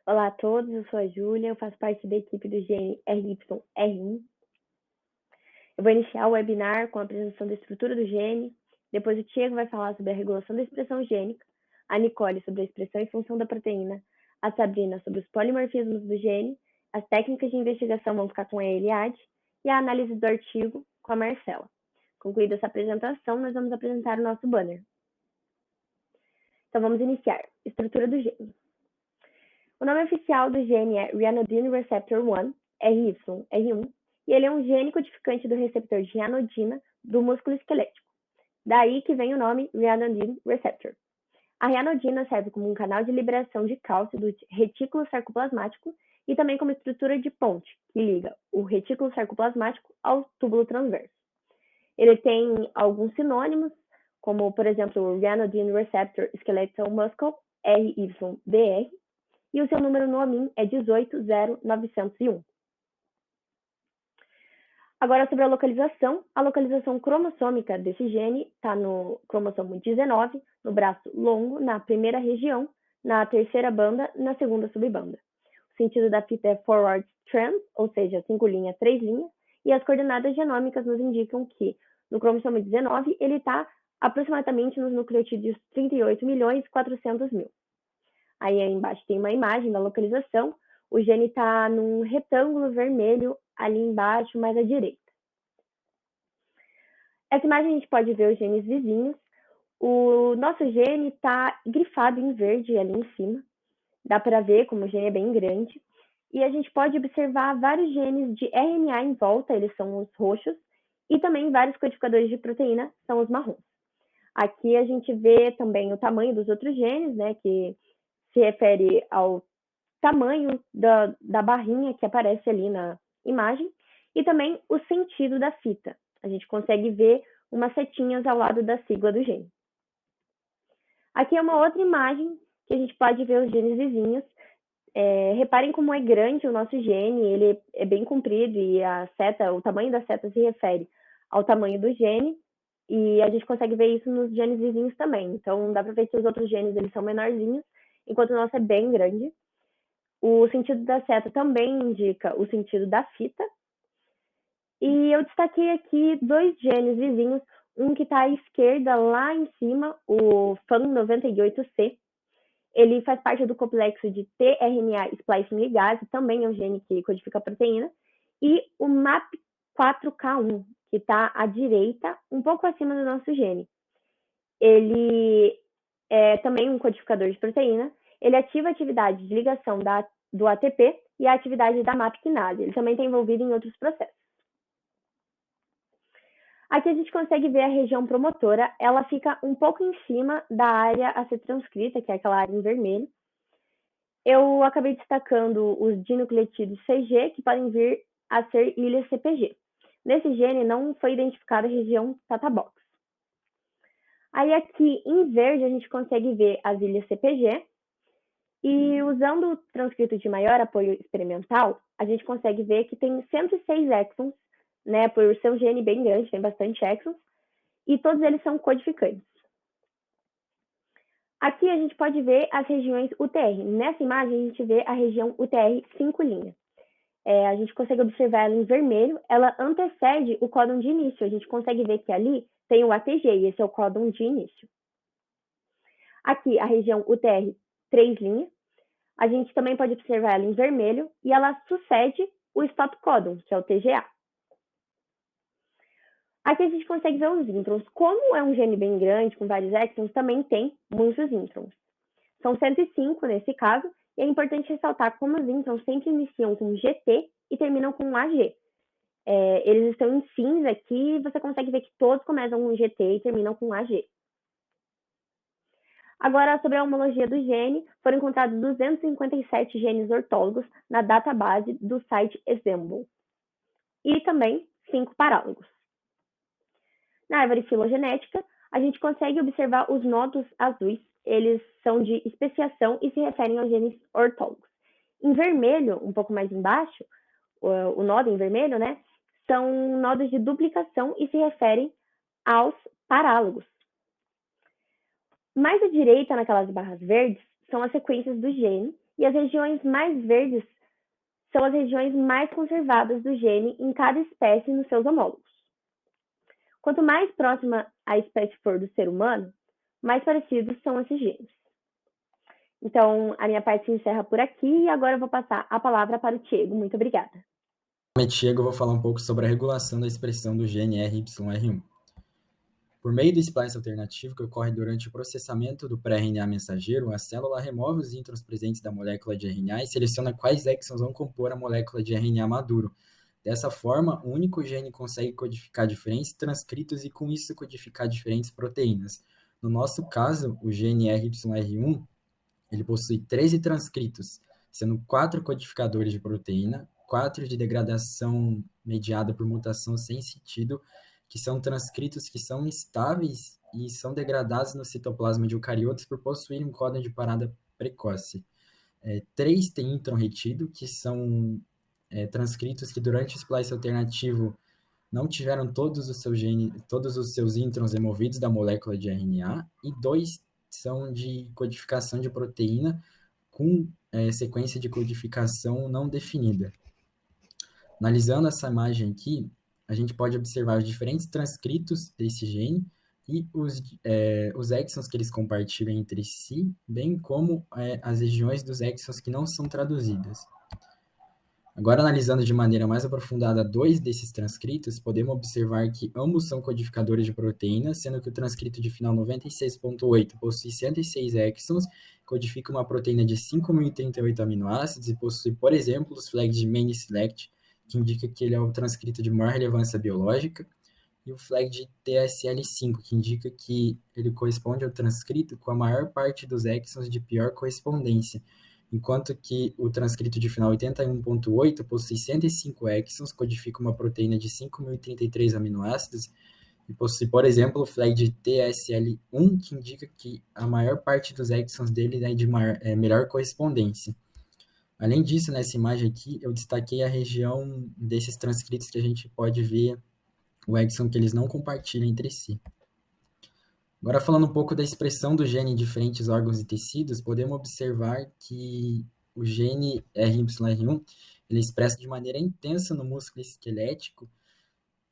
Olá a todos, eu sou a Júlia, eu faço parte da equipe do gene RYR1. Eu vou iniciar o webinar com a apresentação da estrutura do gene, depois o Tiago vai falar sobre a regulação da expressão gênica, a Nicole sobre a expressão e função da proteína, a Sabrina sobre os polimorfismos do gene, as técnicas de investigação vão ficar com a Eliade e a análise do artigo com a Marcela. Concluída essa apresentação, nós vamos apresentar o nosso banner. Então vamos iniciar. Estrutura do gene. O nome oficial do gene é Ryanodine Receptor 1, RYR1, e ele é um gene codificante do receptor de ryanodina do músculo esquelético. Daí que vem o nome Ryanodine Receptor. A ryanodina serve como um canal de liberação de cálcio do retículo sarcoplasmático e também como estrutura de ponte, que liga o retículo sarcoplasmático ao túbulo transverso. Ele tem alguns sinônimos, como, por exemplo, o Ryanodine Receptor Skeletal Muscle, RYDR, e o seu número no AMIN é 180901. Agora, sobre a localização cromossômica desse gene está no cromossomo 19, no braço longo, na primeira região, na terceira banda, na segunda subbanda. O sentido da fita é forward trans, ou seja, 5 linhas, 3 linhas, e as coordenadas genômicas nos indicam que no cromossomo 19 ele está aproximadamente nos nucleotídeos 38.400.000. Aí embaixo tem uma imagem da localização. O gene está num retângulo vermelho ali embaixo, mais à direita. Essa imagem a gente pode ver os genes vizinhos. O nosso gene está grifado em verde ali em cima. Dá para ver como o gene é bem grande. E a gente pode observar vários genes de RNA em volta, eles são os roxos, e também vários codificadores de proteína, são os marrons. Aqui a gente vê também o tamanho dos outros genes, né, que se refere ao tamanho da barrinha que aparece ali na imagem e também o sentido da fita. A gente consegue ver umas setinhas ao lado da sigla do gene. Aqui é uma outra imagem que a gente pode ver os genes vizinhos. Reparem como é grande o nosso gene, ele é bem comprido e o tamanho da seta se refere ao tamanho do gene, e a gente consegue ver isso nos genes vizinhos também. Então, dá para ver que os outros genes eles são menorzinhos, enquanto o nosso é bem grande. O sentido da seta também indica o sentido da fita. E eu destaquei aqui 2 genes vizinhos, um que está à esquerda lá em cima, o FAN98C. Ele faz parte do complexo de tRNA splicing ligase, também é um gene que codifica a proteína. E o MAP4K1, que está à direita, um pouco acima do nosso gene. Ele é também um codificador de proteína. Ele ativa a atividade de ligação do ATP e a atividade da MAP quinase. Ele também está envolvido em outros processos. Aqui a gente consegue ver a região promotora. Ela fica um pouco em cima da área a ser transcrita, que é aquela área em vermelho. Eu acabei destacando os dinucleotídeos CG, que podem vir a ser ilhas CPG. Nesse gene não foi identificada a região Tata Box. Aí aqui em verde a gente consegue ver as ilhas CPG, e usando o transcrito de maior apoio experimental, a gente consegue ver que tem 106 exons, né, por ser um gene bem grande, tem bastante exons, e todos eles são codificantes. Aqui a gente pode ver as regiões UTR. Nessa imagem a gente vê a região UTR 5'. A gente consegue observar ela em vermelho, ela antecede o códon de início. A gente consegue ver que ali tem o ATG, e esse é o códon de início. Aqui a região UTR 3', a gente também pode observar ela em vermelho, e ela sucede o stop códon, que é o TGA. Aqui a gente consegue ver os introns. Como é um gene bem grande, com vários exons, também tem muitos introns. São 105 nesse caso, e é importante ressaltar como os introns sempre iniciam com GT e terminam com AG. Eles estão em cinza aqui, e você consegue ver que todos começam com GT e terminam com AG. Agora, sobre a homologia do gene, foram encontrados 257 genes ortólogos na database do site Example, e também 5 parálogos. Na árvore filogenética, a gente consegue observar os nodos azuis, eles são de especiação e se referem aos genes ortólogos. Em vermelho, um pouco mais embaixo, o nodo em vermelho, né, são nodos de duplicação e se referem aos parálogos. Mais à direita, naquelas barras verdes, são as sequências do gene, E as regiões mais verdes são as regiões mais conservadas do gene em cada espécie nos seus homólogos. Quanto mais próxima a espécie for do ser humano, mais parecidos são esses genes. Então, a minha parte se encerra por aqui e agora eu vou passar a palavra para o Diego. Muito obrigada. Diego, eu vou falar um pouco sobre a regulação da expressão do gene RYR1. Por meio do splice alternativo que ocorre durante o processamento do pré-RNA mensageiro, a célula remove os introns presentes da molécula de RNA e seleciona quais exons vão compor a molécula de RNA maduro. Dessa forma, um único gene consegue codificar diferentes transcritos e, com isso, codificar diferentes proteínas. No nosso caso, o gene RYR1 ele possui 13 transcritos, sendo 4 codificadores de proteína, 4 de degradação mediada por mutação sem sentido, que são transcritos que são instáveis e são degradados no citoplasma de eucariotos por possuírem um códon de parada precoce. 3 têm intron retido, que são transcritos que durante o splice alternativo não tiveram todos os seus introns removidos da molécula de RNA, e 2 são de codificação de proteína com sequência de codificação não definida. Analisando essa imagem aqui, a gente pode observar os diferentes transcritos desse gene e os exons que eles compartilham entre si, bem como as regiões dos exons que não são traduzidas. Agora, analisando de maneira mais aprofundada 2 desses transcritos, podemos observar que ambos são codificadores de proteínas, sendo que o transcrito de final 96.8 possui 106 exons, codifica uma proteína de 5.038 aminoácidos e possui, por exemplo, os flags de main select, que indica que ele é o transcrito de maior relevância biológica, e o flag de TSL5, que indica que ele corresponde ao transcrito com a maior parte dos exons de pior correspondência, enquanto que o transcrito de final 81.8 possui 105 exons, codifica uma proteína de 5.033 aminoácidos e possui, por exemplo, o flag de TSL1, que indica que a maior parte dos exons dele é de melhor correspondência. Além disso, nessa imagem aqui, eu destaquei a região desses transcritos que a gente pode ver o exon que eles não compartilham entre si. Agora, falando um pouco da expressão do gene em diferentes órgãos e tecidos, podemos observar que o gene RYR1 ele expressa de maneira intensa no músculo esquelético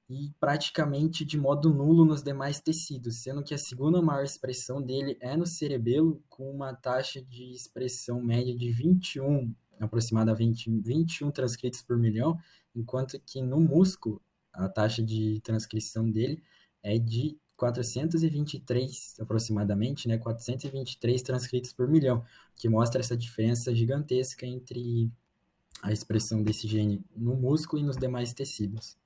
e praticamente de modo nulo nos demais tecidos, sendo que a segunda maior expressão dele é no cerebelo, com uma taxa de expressão média de 21, aproximadamente 21 transcritos por milhão, enquanto que no músculo a taxa de transcrição dele é de 423, aproximadamente, né, 423 transcritos por milhão, que mostra essa diferença gigantesca entre a expressão desse gene no músculo e nos demais tecidos.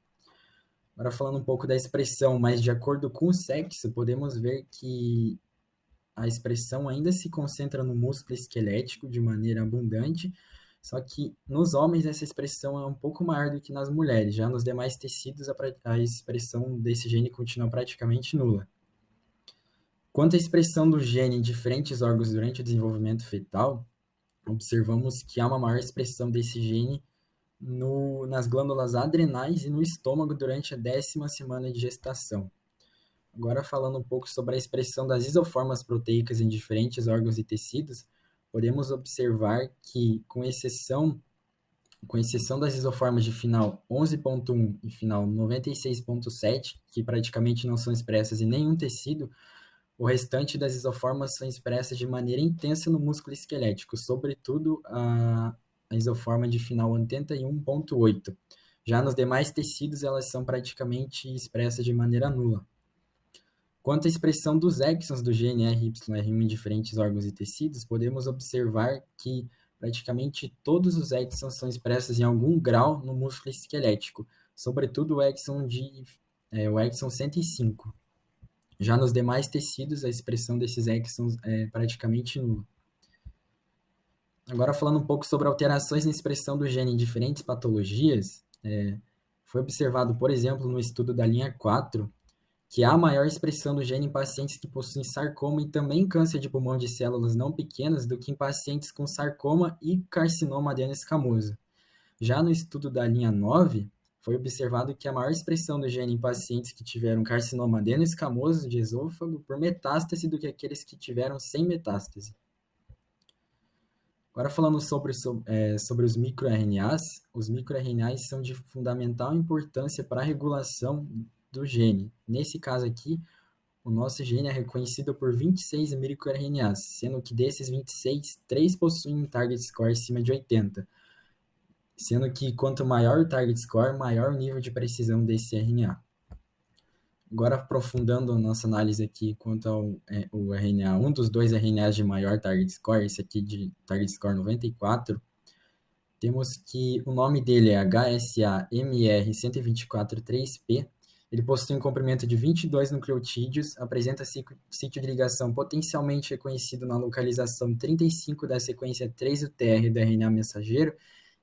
Agora, falando um pouco da expressão, mas de acordo com o sexo, podemos ver que a expressão ainda se concentra no músculo esquelético de maneira abundante, só que nos homens essa expressão é um pouco maior do que nas mulheres. Já nos demais tecidos, a expressão desse gene continua praticamente nula. Quanto à expressão do gene em diferentes órgãos durante o desenvolvimento fetal, observamos que há uma maior expressão desse gene nas glândulas adrenais e no estômago durante a 10ª semana de gestação. Agora, falando um pouco sobre a expressão das isoformas proteicas em diferentes órgãos e tecidos, podemos observar que, com exceção das isoformas de final 11.1 e final 96.7, que praticamente não são expressas em nenhum tecido, o restante das isoformas são expressas de maneira intensa no músculo esquelético, sobretudo a isoforma de final 81.8. Já nos demais tecidos, elas são praticamente expressas de maneira nula. Quanto à expressão dos exons do gene RYR1 em diferentes órgãos e tecidos, podemos observar que praticamente todos os exons são expressos em algum grau no músculo esquelético, sobretudo o exon 105. Já nos demais tecidos, a expressão desses exons é praticamente nula. Agora, falando um pouco sobre alterações na expressão do gene em diferentes patologias, foi observado, por exemplo, no estudo da linha 4, que há maior expressão do gene em pacientes que possuem sarcoma e também câncer de pulmão de células não pequenas do que em pacientes com sarcoma e carcinoma adenoescamoso. Já no estudo da linha 9, foi observado que a maior expressão do gene em pacientes que tiveram carcinoma adenoescamoso de esôfago por metástase do que aqueles que tiveram sem metástase. Agora falando sobre os microRNAs são de fundamental importância para a regulação do gene. Nesse caso aqui, o nosso gene é reconhecido por 26 microRNAs, sendo que desses 26, 3 possuem um target score acima de 80, sendo que quanto maior o target score, maior o nível de precisão desse RNA. Agora, aprofundando a nossa análise aqui quanto o RNA, um dos dois RNAs de maior target score, esse aqui de target score 94, temos que o nome dele é HSA-MR1243P. Ele possui um comprimento de 22 nucleotídeos, apresenta sítio de ligação potencialmente reconhecido na localização 35 da sequência 3 UTR do RNA mensageiro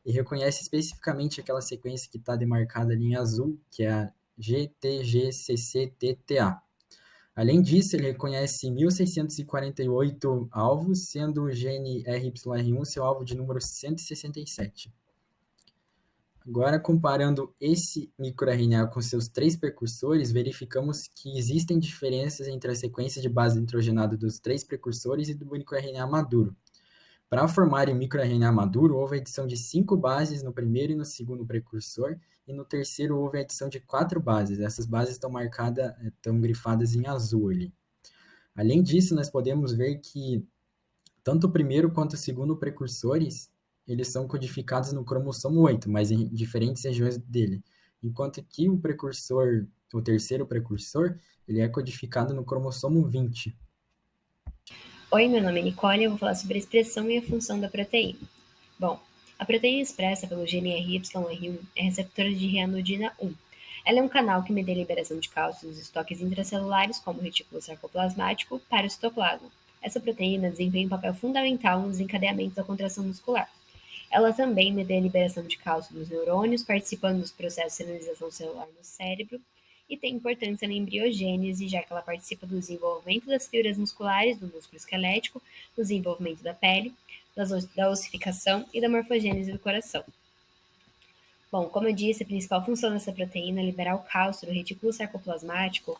e reconhece especificamente aquela sequência que está demarcada ali em azul, que é a GTGCCTTA. Além disso, ele reconhece 1.648 alvos, sendo o gene RYR1 seu alvo de número 167. Agora, comparando esse microRNA com seus 3 precursores, verificamos que existem diferenças entre a sequência de base nitrogenada dos 3 precursores e do microRNA maduro. Para formar o microRNA maduro, houve a adição de 5 bases no primeiro e no segundo precursor, e no terceiro houve a adição de 4 bases. Essas bases estão grifadas em azul ali. Além disso, nós podemos ver que tanto o primeiro quanto o segundo precursores, eles são codificados no cromossomo 8, mas em diferentes regiões dele. Enquanto que o terceiro precursor, ele é codificado no cromossomo 20. Oi, meu nome é Nicole e eu vou falar sobre a expressão e a função da proteína. Bom, a proteína expressa pelo gene RYR1 é receptora de reanodina 1. Ela é um canal que mede a liberação de cálcio dos estoques intracelulares, como o retículo sarcoplasmático, para o citoplasma. Essa proteína desempenha um papel fundamental no desencadeamento da contração muscular. Ela também mede a liberação de cálcio dos neurônios, participando dos processos de sinalização celular no cérebro, e tem importância na embriogênese, já que ela participa do desenvolvimento das fibras musculares, do músculo esquelético, do desenvolvimento da pele, da ossificação e da morfogênese do coração. Bom, como eu disse, a principal função dessa proteína é liberar o cálcio do retículo sarcoplasmático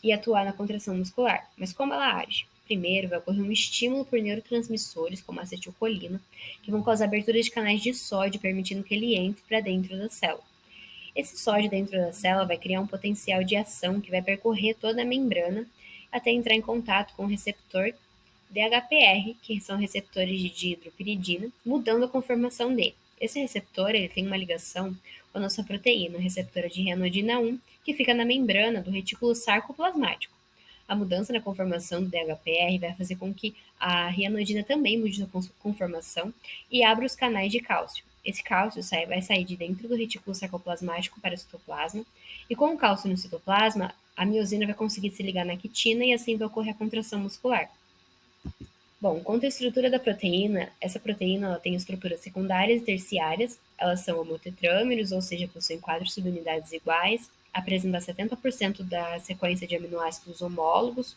e atuar na contração muscular. Mas como ela age? Primeiro, vai ocorrer um estímulo por neurotransmissores, como a acetilcolina, que vão causar abertura de canais de sódio, permitindo que ele entre para dentro da célula. Esse sódio dentro da célula vai criar um potencial de ação que vai percorrer toda a membrana até entrar em contato com o receptor DHPR, que são receptores de dihidropiridina, mudando a conformação dele. Esse receptor ele tem uma ligação com a nossa proteína, receptora de reanodina 1, que fica na membrana do retículo sarcoplasmático. A mudança na conformação do DHPR vai fazer com que a reanodina também mude sua conformação e abra os canais de cálcio. Esse cálcio vai sair de dentro do retículo sarcoplasmático para o citoplasma, e com o cálcio no citoplasma, a miosina vai conseguir se ligar na quitina e assim vai ocorrer a contração muscular. Bom, quanto à estrutura da proteína, essa proteína ela tem estruturas secundárias e terciárias, elas são homotetrâmeros, ou seja, possuem 4 subunidades iguais, apresenta 70% da sequência de aminoácidos homólogos.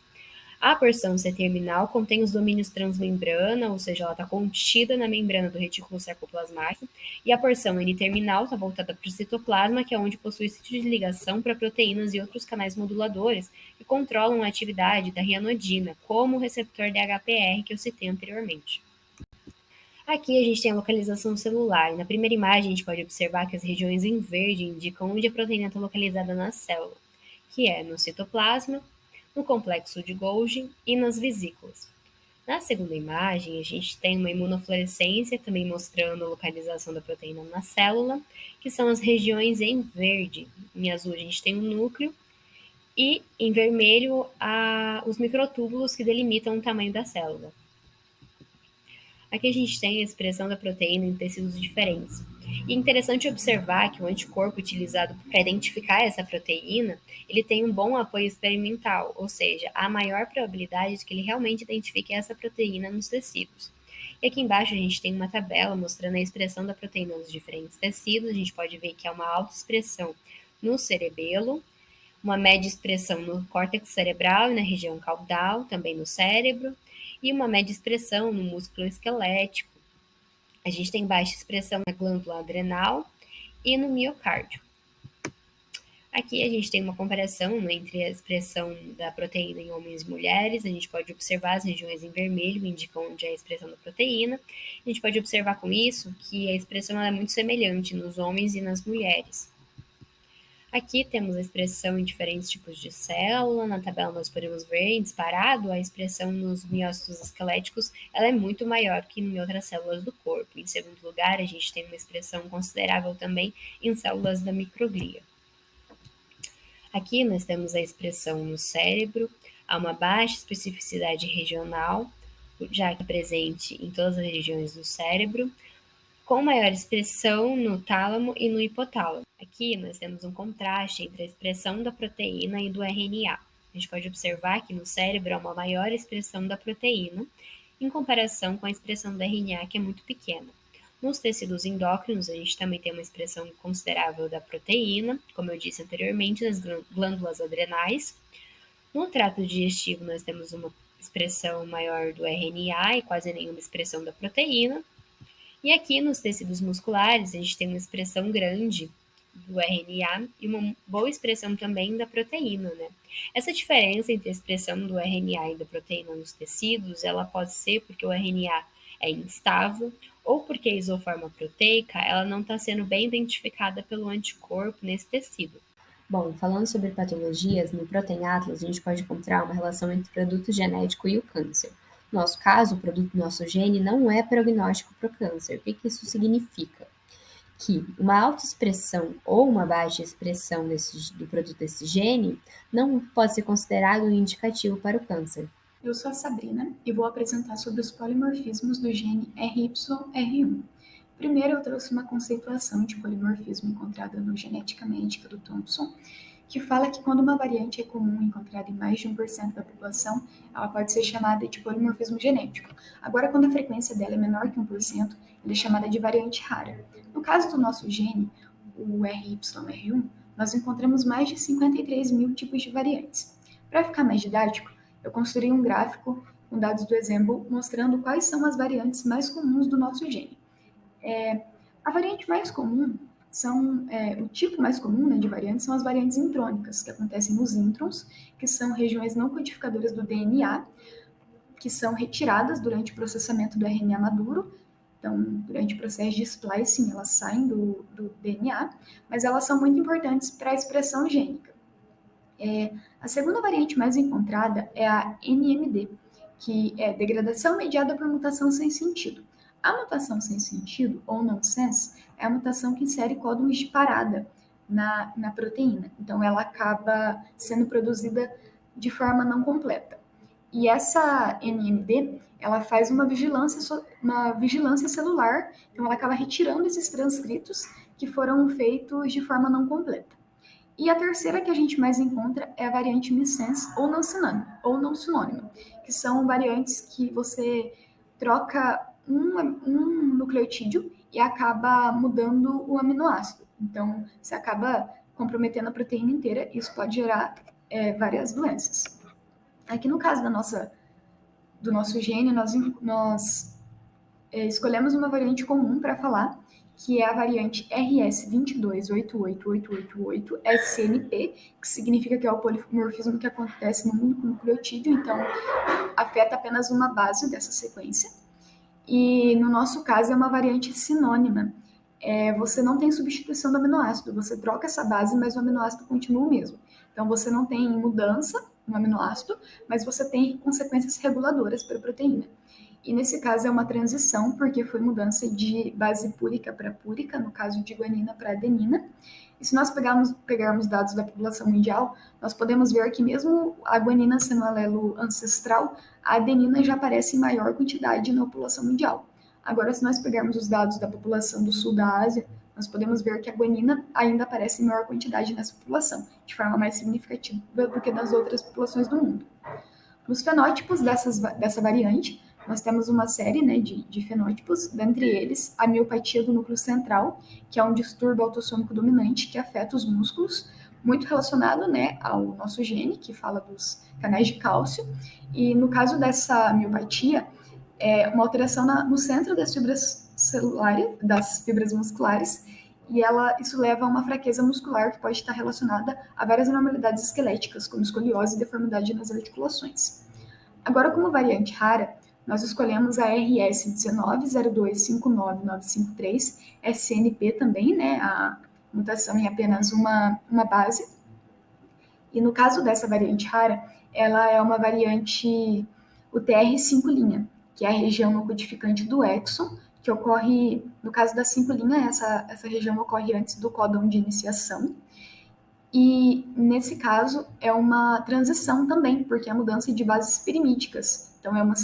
A porção C-terminal contém os domínios transmembrana, ou seja, ela está contida na membrana do retículo sarcoplasmático, e a porção N-terminal está voltada para o citoplasma, que é onde possui sítio de ligação para proteínas e outros canais moduladores que controlam a atividade da reanodina, como o receptor DHPR que eu citei anteriormente. Aqui a gente tem a localização celular. Na primeira imagem, a gente pode observar que as regiões em verde indicam onde a proteína está localizada na célula, que é no citoplasma, no complexo de Golgi e nas vesículas. Na segunda imagem, a gente tem uma imunofluorescência também mostrando a localização da proteína na célula, que são as regiões em verde. Em azul, a gente tem o núcleo e em vermelho, os microtúbulos que delimitam o tamanho da célula. Aqui a gente tem a expressão da proteína em tecidos diferentes. E é interessante observar que o anticorpo utilizado para identificar essa proteína, ele tem um bom apoio experimental, ou seja, há maior probabilidade de que ele realmente identifique essa proteína nos tecidos. E aqui embaixo a gente tem uma tabela mostrando a expressão da proteína nos diferentes tecidos. A gente pode ver que há uma alta expressão no cerebelo, uma média expressão no córtex cerebral e na região caudal, também no cérebro, e uma média expressão no músculo esquelético. A gente tem baixa expressão na glândula adrenal e no miocárdio. Aqui a gente tem uma comparação, né, entre a expressão da proteína em homens e mulheres. A gente pode observar as regiões em vermelho, indicam onde é a expressão da proteína. A gente pode observar com isso que a expressão é muito semelhante nos homens e nas mulheres. Aqui temos a expressão em diferentes tipos de célula. Na tabela nós podemos ver em disparado a expressão nos miócitos esqueléticos, ela é muito maior que em outras células do corpo. Em segundo lugar, a gente tem uma expressão considerável também em células da microglia. Aqui nós temos a expressão no cérebro, há uma baixa especificidade regional, já que é presente em todas as regiões do cérebro, com maior expressão no tálamo e no hipotálamo. Aqui nós temos um contraste entre a expressão da proteína e do RNA. A gente pode observar que no cérebro há uma maior expressão da proteína, em comparação com a expressão do RNA, que é muito pequena. Nos tecidos endócrinos, a gente também tem uma expressão considerável da proteína, como eu disse anteriormente, nas glândulas adrenais. No trato digestivo, nós temos uma expressão maior do RNA e quase nenhuma expressão da proteína. E aqui nos tecidos musculares, a gente tem uma expressão grande do RNA e uma boa expressão também da proteína, né? Essa diferença entre a expressão do RNA e da proteína nos tecidos, ela pode ser porque o RNA é instável ou porque a isoforma proteica, ela não está sendo bem identificada pelo anticorpo nesse tecido. Bom, falando sobre patologias, no Protein Atlas a gente pode encontrar uma relação entre o produto genético e o câncer. No nosso caso, o produto do nosso gene não é prognóstico para o câncer. O que isso significa? Que uma alta expressão ou uma baixa expressão do produto desse gene não pode ser considerado um indicativo para o câncer. Eu sou a Sabrina e vou apresentar sobre os polimorfismos do gene RYR1. Primeiro, eu trouxe uma conceituação de polimorfismo encontrada no Genética Médica do Thompson, que fala que quando uma variante é comum encontrada em mais de 1% da população, ela pode ser chamada de polimorfismo genético. Agora, quando a frequência dela é menor que 1%, ela é chamada de variante rara. No caso do nosso gene, o RYR1, nós encontramos mais de 53 mil tipos de variantes. Para ficar mais didático, eu construí um gráfico com dados do Example mostrando quais são as variantes mais comuns do nosso gene. A variante mais comum o tipo mais comum, né, de variantes são as variantes intrônicas, que acontecem nos introns, que são regiões não codificadoras do DNA, que são retiradas durante o processamento do RNA maduro. Então, durante o processo de splicing, elas saem do DNA, mas elas são muito importantes para a expressão gênica. A segunda variante mais encontrada é a NMD, que é degradação mediada por mutação sem sentido. A mutação sem sentido, ou nonsense, é a mutação que insere códons de parada na proteína. Então, ela acaba sendo produzida de forma não completa. E essa NMD, ela faz uma vigilância celular, então ela acaba retirando esses transcritos que foram feitos de forma não completa. E a terceira que a gente mais encontra é a variante missense ou não sinônima, que são variantes que você troca um nucleotídeo e acaba mudando o aminoácido. Então, você acaba comprometendo a proteína inteira e isso pode gerar várias doenças. Aqui no caso do nosso gene, nós escolhemos uma variante comum para falar, que é a variante RS2288888-SNP, que significa que é o polimorfismo que acontece no único nucleotídeo, então afeta apenas uma base dessa sequência. E no nosso caso é uma variante sinônima. Você não tem substituição do aminoácido, você troca essa base, mas o aminoácido continua o mesmo. Então você não tem mudança no aminoácido, mas você tem consequências reguladoras para a proteína. E nesse caso é uma transição, porque foi mudança de base púrica para púrica, no caso de guanina para adenina. E se nós pegarmos dados da população mundial, nós podemos ver que mesmo a guanina sendo um alelo ancestral, a adenina já aparece em maior quantidade na população mundial. Agora, se nós pegarmos os dados da população do sul da Ásia, nós podemos ver que a guanina ainda aparece em maior quantidade nessa população, de forma mais significativa do que nas outras populações do mundo. Nos fenótipos dessa variante, nós temos uma série, né, de fenótipos, dentre eles a miopatia do núcleo central, que é um distúrbio autossômico dominante que afeta os músculos, muito relacionado, né, ao nosso gene, que fala dos canais de cálcio, e no caso dessa miopatia, é uma alteração no centro das fibras musculares, e isso leva a uma fraqueza muscular que pode estar relacionada a várias anormalidades esqueléticas, como escoliose e deformidade nas articulações. Agora, como variante rara, nós escolhemos a RS 190259953, SNP também, né, a mutação em apenas uma base. E no caso dessa variante rara, ela é uma variante UTR5', que é a região no codificante do exon, que ocorre, no caso da 5', essa região ocorre antes do códon de iniciação. E, nesse caso, é uma transição também, porque é a mudança de bases pirimídicas. Então, é uma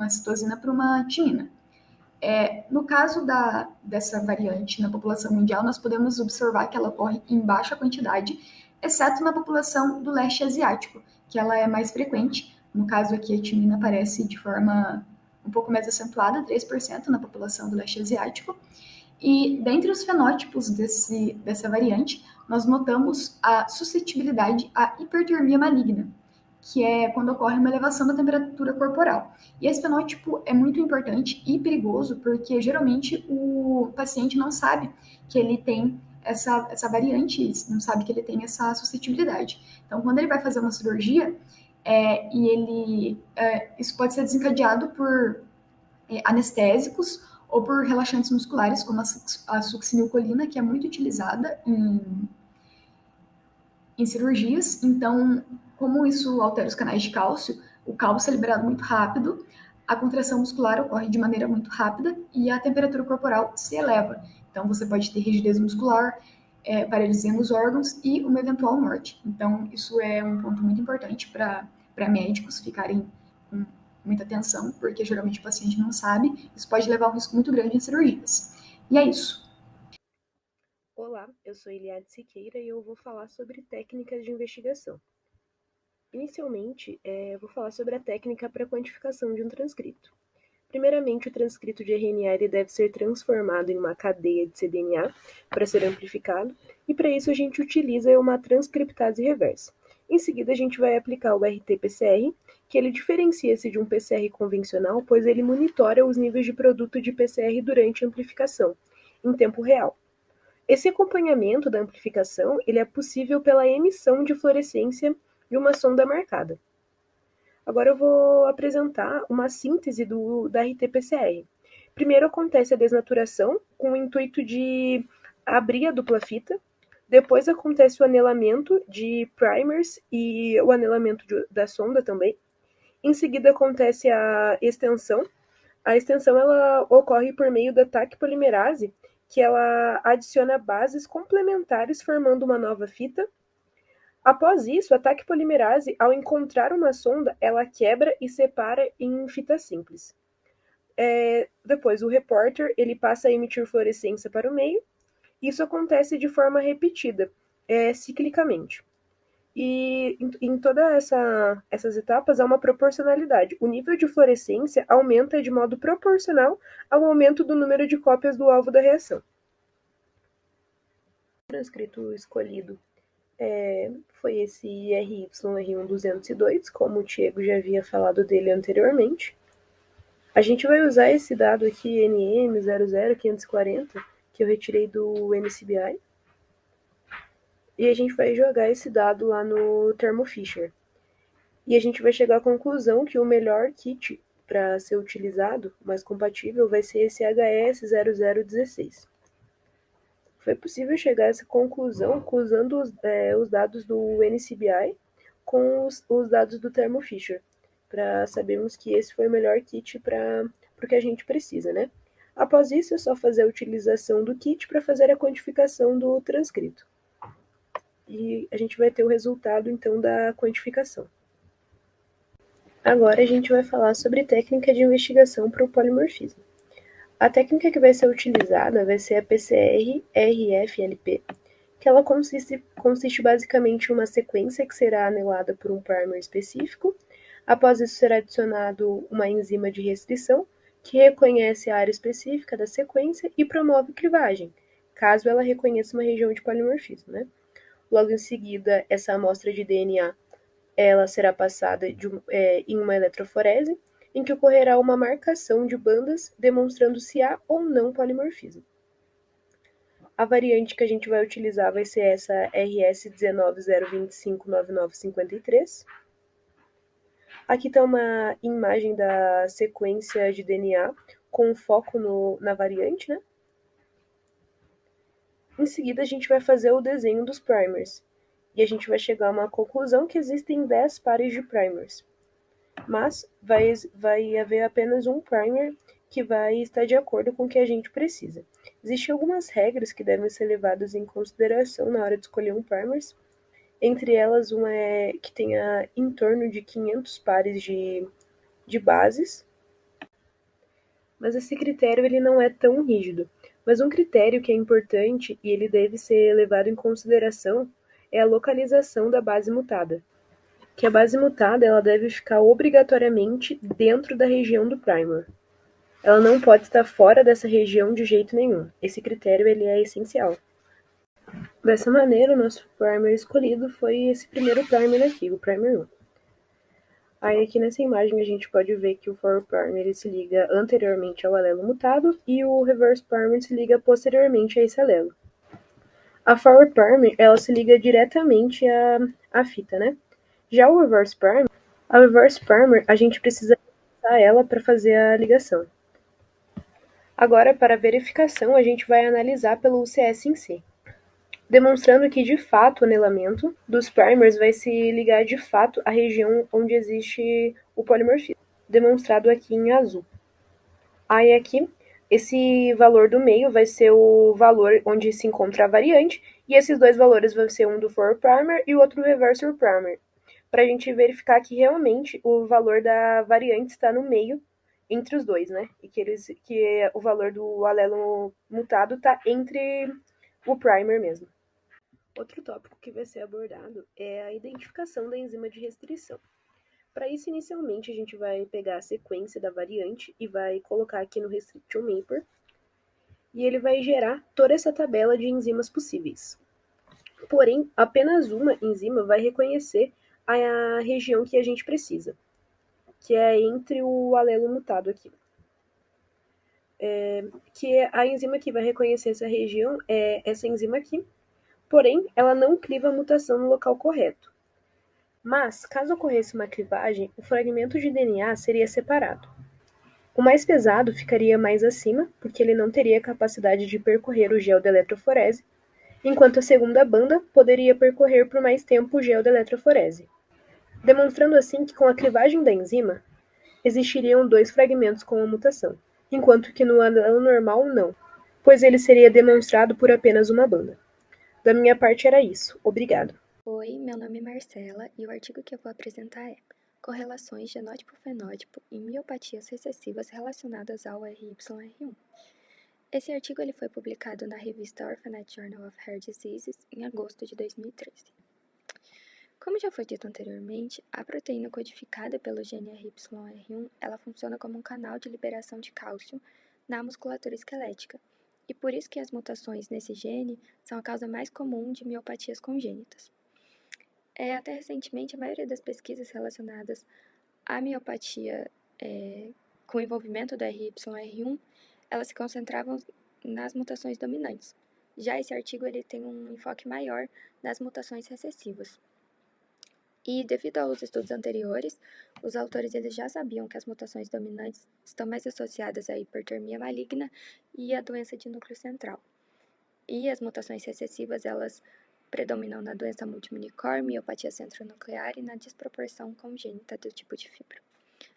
citosina para uma timina. No caso dessa variante na população mundial, nós podemos observar que ela ocorre em baixa quantidade, exceto na população do leste asiático, que ela é mais frequente. No caso aqui, a timina aparece de forma um pouco mais acentuada, 3% na população do leste asiático. E dentre os fenótipos dessa variante, nós notamos a suscetibilidade à hipertermia maligna, que é quando ocorre uma elevação da temperatura corporal. E esse fenótipo é muito importante e perigoso, porque geralmente o paciente não sabe que ele tem essa variante, não sabe que ele tem essa suscetibilidade. Então, quando ele vai fazer uma cirurgia, isso pode ser desencadeado por anestésicos ou por relaxantes musculares, como a succinilcolina, que é muito utilizada em cirurgias. Então, como isso altera os canais de cálcio, o cálcio é liberado muito rápido, a contração muscular ocorre de maneira muito rápida e a temperatura corporal se eleva. Então, você pode ter rigidez muscular, paralisia nos órgãos e uma eventual morte. Então, isso é um ponto muito importante para médicos ficarem com muita atenção, porque geralmente o paciente não sabe, isso pode levar a um risco muito grande em cirurgias. E é isso. Olá, eu sou Eliade Siqueira e eu vou falar sobre técnicas de investigação. Inicialmente, eu vou falar sobre a técnica para quantificação de um transcrito. Primeiramente, o transcrito de RNA ele deve ser transformado em uma cadeia de cDNA para ser amplificado, e para isso a gente utiliza uma transcriptase reversa. Em seguida, a gente vai aplicar o RT-PCR, que ele diferencia-se de um PCR convencional, pois ele monitora os níveis de produto de PCR durante a amplificação, em tempo real. Esse acompanhamento da amplificação ele é possível pela emissão de fluorescência de uma sonda marcada. Agora eu vou apresentar uma síntese da RT-PCR. Primeiro acontece a desnaturação, com o intuito de abrir a dupla fita. Depois acontece o anelamento de primers e o anelamento da sonda também. Em seguida acontece a extensão. A extensão ela ocorre por meio da TAC polimerase, que ela adiciona bases complementares formando uma nova fita. Após isso, a TAC polimerase, ao encontrar uma sonda, ela quebra e separa em fita simples. Depois, o repórter ele passa a emitir fluorescência para o meio. Isso acontece de forma repetida, ciclicamente. E em todas essas etapas há uma proporcionalidade. O nível de fluorescência aumenta de modo proporcional ao aumento do número de cópias do alvo da reação. O transcrito escolhido foi esse RYR1202, como o Diego já havia falado dele anteriormente. A gente vai usar esse dado aqui, NM00540, que eu retirei do NCBI. E a gente vai jogar esse dado lá no Thermo Fisher. E a gente vai chegar à conclusão que o melhor kit para ser utilizado, mais compatível, vai ser esse HS0016. Foi possível chegar a essa conclusão usando os dados do NCBI com os dados do Thermo Fisher, para sabermos que esse foi o melhor kit para o que a gente precisa, né? Após isso, é só fazer a utilização do kit para fazer a quantificação do transcrito. E a gente vai ter o resultado, então, da quantificação. Agora a gente vai falar sobre técnica de investigação para o polimorfismo. A técnica que vai ser utilizada vai ser a PCR-RFLP, que ela consiste basicamente em uma sequência que será anelada por um primer específico. Após isso será adicionado uma enzima de restrição, que reconhece a área específica da sequência e promove crivagem, caso ela reconheça uma região de polimorfismo, né? Logo em seguida, essa amostra de DNA ela será passada em uma eletroforese, em que ocorrerá uma marcação de bandas demonstrando se há ou não polimorfismo. A variante que a gente vai utilizar vai ser essa RS190259953. Aqui está uma imagem da sequência de DNA com foco na variante, né? Em seguida, a gente vai fazer o desenho dos primers. E a gente vai chegar a uma conclusão que existem 10 pares de primers. Mas vai haver apenas um primer que vai estar de acordo com o que a gente precisa. Existem algumas regras que devem ser levadas em consideração na hora de escolher um primer. Entre elas, uma é que tenha em torno de 500 pares de bases. Mas esse critério ele não é tão rígido. Mas um critério que é importante e ele deve ser levado em consideração é a localização da base mutada. Que a base mutada ela deve ficar obrigatoriamente dentro da região do primer. Ela não pode estar fora dessa região de jeito nenhum. Esse critério ele é essencial. Dessa maneira, o nosso primer escolhido foi esse primeiro primer aqui, o primer 1. Aí aqui nessa imagem a gente pode ver que o forward primer ele se liga anteriormente ao alelo mutado e o reverse primer se liga posteriormente a esse alelo. A forward primer ela se liga diretamente à fita, né? Já o reverse primer, a reverse primer a gente precisa usar ela para fazer a ligação. Agora, para a verificação, a gente vai analisar pelo UCS em si, demonstrando que, de fato, o anelamento dos primers vai se ligar, de fato, à região onde existe o polimorfismo, demonstrado aqui em azul. Aí, aqui, esse valor do meio vai ser o valor onde se encontra a variante, e esses dois valores vão ser um do forward primer e o outro do reverse primer, para a gente verificar que, realmente, o valor da variante está no meio entre os dois, né? E que o valor do alelo mutado está entre o primer mesmo. Outro tópico que vai ser abordado é a identificação da enzima de restrição. Para isso, inicialmente, a gente vai pegar a sequência da variante e vai colocar aqui no Restriction Mapper, e ele vai gerar toda essa tabela de enzimas possíveis. Porém, apenas uma enzima vai reconhecer a região que a gente precisa, que é entre o alelo mutado aqui. Que a enzima que vai reconhecer essa região é essa enzima aqui, porém, ela não cliva a mutação no local correto. Mas, caso ocorresse uma clivagem, o fragmento de DNA seria separado. O mais pesado ficaria mais acima, porque ele não teria capacidade de percorrer o gel da eletroforese, enquanto a segunda banda poderia percorrer por mais tempo o gel da eletroforese. Demonstrando assim que com a clivagem da enzima, existiriam 2 fragmentos com a mutação, enquanto que no alelo normal não, pois ele seria demonstrado por apenas uma banda. Da minha parte era isso. Obrigado. Oi, meu nome é Marcela e o artigo que eu vou apresentar é Correlações genótipo-fenótipo em miopatias recessivas relacionadas ao RYR1. Esse artigo ele foi publicado na revista Orphanet Journal of Rare Diseases em agosto de 2013. Como já foi dito anteriormente, a proteína codificada pelo gene RYR1 ela funciona como um canal de liberação de cálcio na musculatura esquelética, e por isso que as mutações nesse gene são a causa mais comum de miopatias congênitas. Até recentemente, a maioria das pesquisas relacionadas à miopatia com envolvimento do RYR1, elas se concentravam nas mutações dominantes. Já esse artigo ele tem um enfoque maior nas mutações recessivas. E devido aos estudos anteriores, os autores eles já sabiam que as mutações dominantes estão mais associadas à hipertermia maligna e à doença de núcleo central. E as mutações recessivas, elas predominam na doença multiminicor, miopatia centronuclear e na desproporção congênita do tipo de fibra.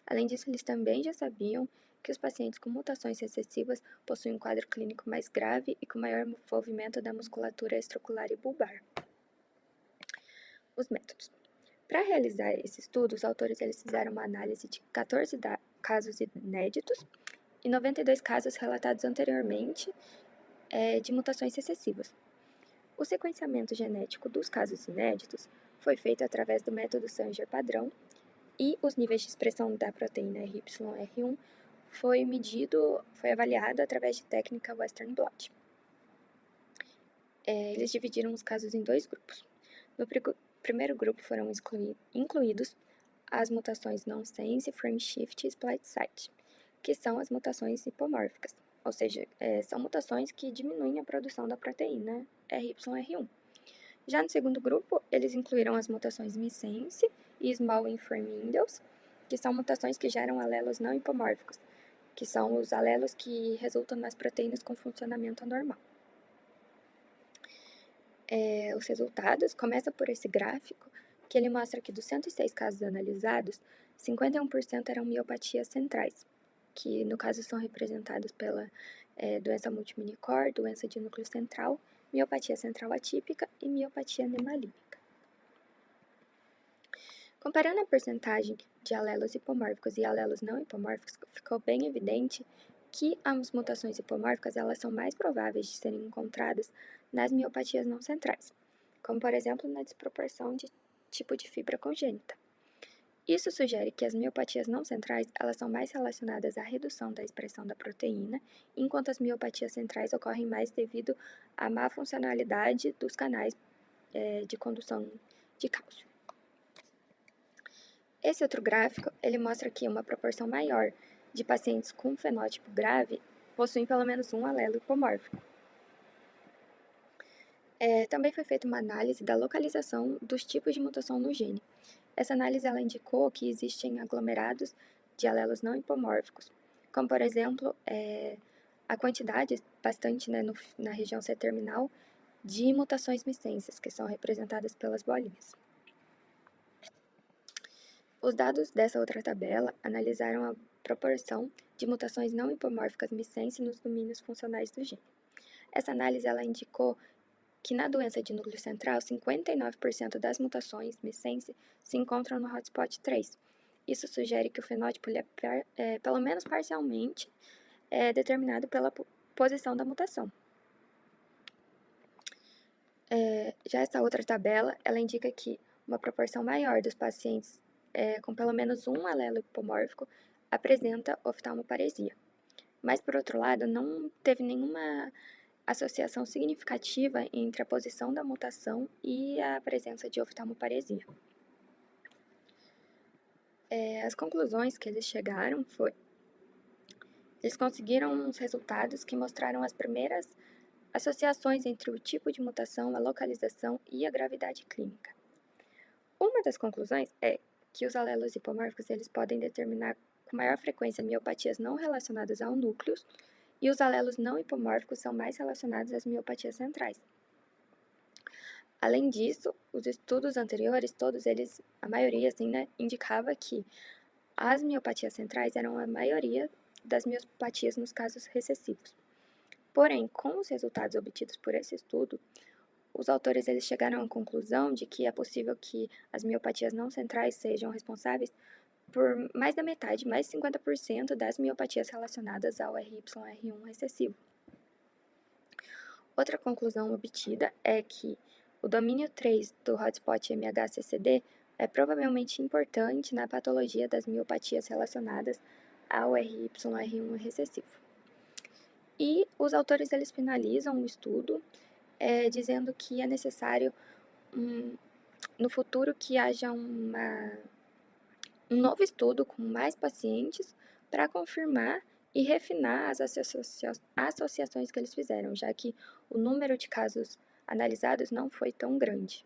Além disso, eles também já sabiam que os pacientes com mutações recessivas possuem um quadro clínico mais grave e com maior envolvimento da musculatura extraocular e bulbar. Os métodos. Para realizar esse estudo, os autores eles fizeram uma análise de 14 casos inéditos e 92 casos relatados anteriormente de mutações recessivas. O sequenciamento genético dos casos inéditos foi feito através do método Sanger padrão e os níveis de expressão da proteína RYR1 foi avaliado através de técnica Western blot. Eles dividiram os casos em 2 grupos. No primeiro grupo foram incluídos as mutações nonsense, frameshift e splicesite, que são as mutações hipomórficas. ou seja, são mutações que diminuem a produção da proteína RYR1. Já no segundo grupo, eles incluíram as mutações missense e small inframe indels, que são mutações que geram alelos não hipomórficos, que são os alelos que resultam nas proteínas com funcionamento anormal. Os resultados começam por esse gráfico, que ele mostra que dos 106 casos analisados, 51% eram miopatias centrais, que no caso são representadas pela doença multiminicor, doença de núcleo central, miopatia central atípica e miopatia nemalínica. Comparando a porcentagem de alelos hipomórficos e alelos não hipomórficos, ficou bem evidente que as mutações hipomórficas elas são mais prováveis de serem encontradas nas miopatias não centrais, como por exemplo na desproporção de tipo de fibra congênita. Isso sugere que as miopatias não centrais elas são mais relacionadas à redução da expressão da proteína, enquanto as miopatias centrais ocorrem mais devido à má funcionalidade dos canais de condução de cálcio. Esse outro gráfico ele mostra que uma proporção maior de pacientes com fenótipo grave possuem pelo menos um alelo hipomórfico. Também foi feita uma análise da localização dos tipos de mutação no gene. Essa análise ela indicou que existem aglomerados de alelos não hipomórficos, como por exemplo a quantidade bastante na região C-terminal de mutações missenses, que são representadas pelas bolinhas. Os dados dessa outra tabela analisaram a proporção de mutações não hipomórficas missense nos domínios funcionais do gene. Essa análise ela indicou que na doença de núcleo central, 59% das mutações missense se encontram no hotspot 3. Isso sugere que o fenótipo ele é pelo menos parcialmente determinado pela posição da mutação. Já essa outra tabela, ela indica que uma proporção maior dos pacientes com pelo menos um alelo hipomórfico apresenta oftalmoparesia. Mas, por outro lado, não teve nenhuma associação significativa entre a posição da mutação e a presença de oftalmoparesia. As conclusões que eles chegaram foi: eles conseguiram uns resultados que mostraram as primeiras associações entre o tipo de mutação, a localização e a gravidade clínica. Uma das conclusões é que os alelos hipomórficos eles podem determinar com maior frequência miopatias não relacionadas ao núcleo, e os alelos não hipomórficos são mais relacionados às miopatias centrais. Além disso, os estudos anteriores, todos eles, a maioria indicava que as miopatias centrais eram a maioria das miopatias nos casos recessivos. Porém, com os resultados obtidos por esse estudo, os autores eles chegaram à conclusão de que é possível que as miopatias não centrais sejam responsáveis por mais da metade, mais de 50% das miopatias relacionadas ao RYR1 recessivo. Outra conclusão obtida é que o domínio 3 do hotspot MHCCD é provavelmente importante na patologia das miopatias relacionadas ao RYR1 recessivo. E os autores eles finalizam o estudo dizendo que é necessário no futuro que haja um novo estudo com mais pacientes para confirmar e refinar as associações que eles fizeram, já que o número de casos analisados não foi tão grande.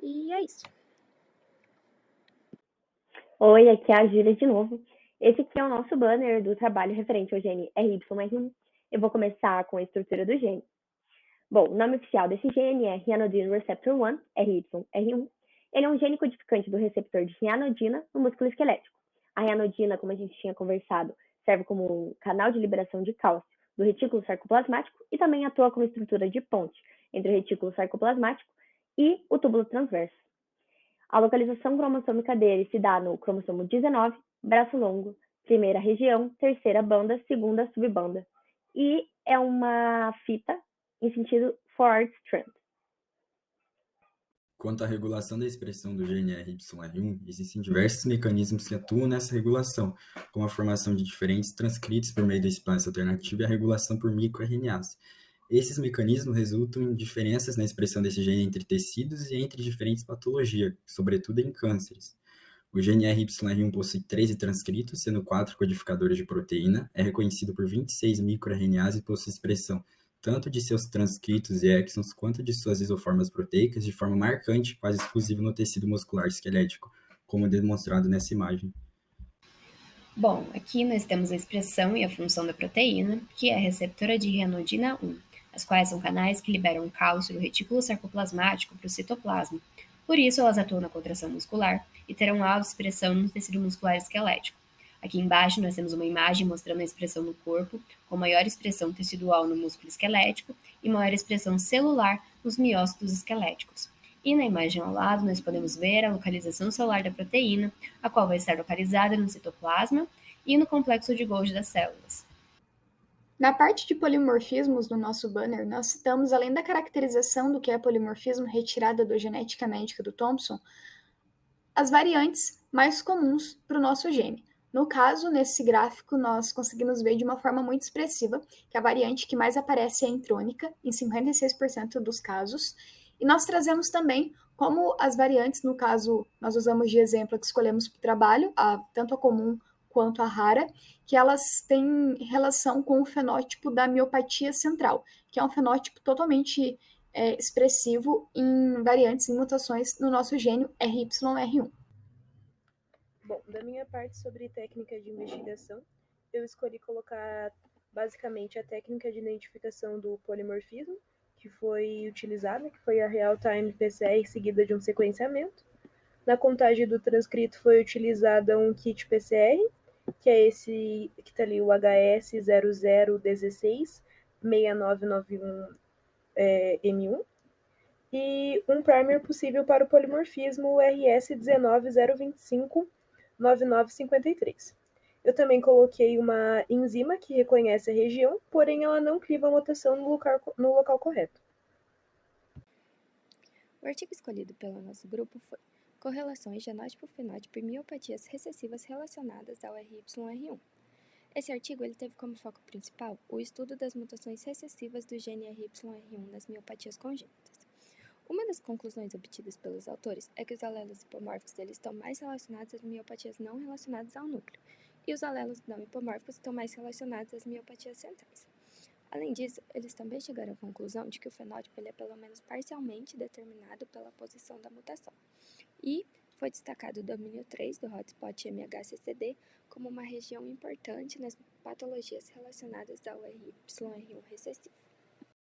E é isso. Oi, aqui é a Júlia de novo. Esse aqui é o nosso banner do trabalho referente ao gene RYR1. Eu vou começar com a estrutura do gene. Bom, o nome oficial desse gene é Ryanodine Receptor 1, RYR1. Ele é um gene codificante do receptor de ryanodina no músculo esquelético. A ryanodina, como a gente tinha conversado, serve como um canal de liberação de cálcio do retículo sarcoplasmático e também atua como estrutura de ponte entre o retículo sarcoplasmático e o túbulo transverso. A localização cromossômica dele se dá no cromossomo 19, braço longo, primeira região, terceira banda, segunda subbanda. E é uma fita em sentido forward strand. Quanto à regulação da expressão do gene RYR1, existem diversos mecanismos que atuam nessa regulação, como a formação de diferentes transcritos por meio da splicing alternativa e a regulação por microRNAs. Esses mecanismos resultam em diferenças na expressão desse gene entre tecidos e entre diferentes patologias, sobretudo em cânceres. O gene RYR1 possui 13 transcritos, sendo 4 codificadores de proteína, é reconhecido por 26 microRNAs e possui expressão tanto de seus transcritos e exons quanto de suas isoformas proteicas de forma marcante, quase exclusiva no tecido muscular esquelético, como demonstrado nessa imagem. Bom, aqui nós temos a expressão e a função da proteína, que é a receptora de ranodina 1, as quais são canais que liberam cálcio do retículo sarcoplasmático para o citoplasma. Por isso, elas atuam na contração muscular e terão alta expressão no tecido muscular esquelético. Aqui embaixo nós temos uma imagem mostrando a expressão no corpo, com maior expressão tecidual no músculo esquelético e maior expressão celular nos miócitos esqueléticos. E na imagem ao lado nós podemos ver a localização celular da proteína, a qual vai estar localizada no citoplasma e no complexo de Golgi das células. Na parte de polimorfismos do nosso banner, nós citamos, além da caracterização do que é polimorfismo retirada do Genética Médica do Thompson, as variantes mais comuns para o nosso gene. No caso, nesse gráfico, nós conseguimos ver de uma forma muito expressiva que a variante que mais aparece é a intrônica, em 56% dos casos, e nós trazemos também como as variantes, no caso, nós usamos de exemplo a que escolhemos para o trabalho, tanto a comum quanto a rara, que elas têm relação com o fenótipo da miopatia central, que é um fenótipo totalmente expressivo em variantes e mutações no nosso gene RYR1. Bom, da minha parte sobre técnica de investigação, eu escolhi colocar basicamente a técnica de identificação do polimorfismo, que foi utilizada, que foi a real-time PCR seguida de um sequenciamento. Na contagem do transcrito foi utilizada um kit PCR, que é esse que está ali, o HS0016 6991M1, e um primer possível para o polimorfismo RS19025 9953. Eu também coloquei uma enzima que reconhece a região, porém ela não cliva a mutação no local correto. O artigo escolhido pelo nosso grupo foi Correlações genótipo-fenótipo e miopatias recessivas relacionadas ao RYR1. Esse artigo ele teve como foco principal o estudo das mutações recessivas do gene RYR1 nas miopatias congênitas. Uma das conclusões obtidas pelos autores é que os alelos hipomórficos eles estão mais relacionados às miopatias não relacionadas ao núcleo, e os alelos não hipomórficos estão mais relacionados às miopatias centrais. Além disso, eles também chegaram à conclusão de que o fenótipo ele é pelo menos parcialmente determinado pela posição da mutação. E foi destacado o domínio 3 do hotspot MHCCD como uma região importante nas patologias relacionadas ao RYR1 recessivo.